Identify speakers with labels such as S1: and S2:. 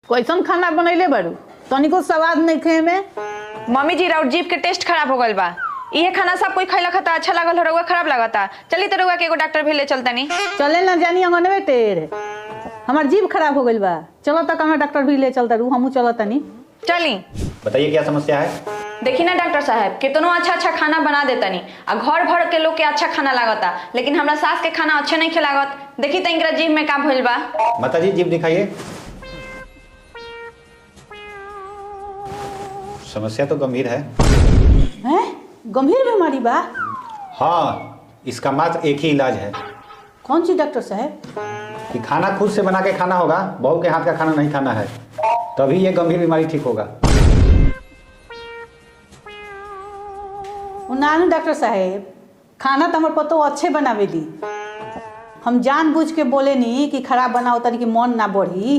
S1: कैसन खाना बनैले बारू? तनिको स्वाद नहीं खे में।
S2: मम्मी जी राउर जीभ के टेस्ट खराब हो गल बा। ये खाना सब कोई खैला खता अच्छा लागल, रउआ खराब लागता। चली तो रउआ के एगो डॉक्टर भेज ले चलता नहीं।
S1: चले ना जानी अंगनवे टेढ़, हमार जीभ खराब हो गइल बा। चलो तक हमें डॉक्टर भी ले चलता रू, हमू चलो तनी।
S2: चली।
S3: बताइए क्या समस्या है?
S2: देखी ना डॉक्टर साहब, कितनो अच्छा अच्छा खाना बना देता नहीं आ घर भर के लोग के अच्छा खाना लागता, लेकिन हमरा सास के खाना अच्छे नहीं खिलागत। देखी तो इनका जीभ में का भइल बा।
S3: माता जी जीभ दिखाइए। समस्या तो गंभीर है।
S1: हैं? गंभीर बीमारी बा?
S3: हाँ, इसका मात्र एक ही इलाज है।
S1: कौन सी डॉक्टर साहब?
S3: कि खाना खुद से बना के खाना होगा, बहू के हाथ का खाना नहीं खाना है, तभी ये गंभीर बीमारी ठीक होगा।
S1: नानू डॉक्टर साहब, खाना तो हमारे पतो अच्छे बनावेली। हम जानबूझ के बोले नहीं कि खराब बनाओ तनी कि मन ना बढ़ी।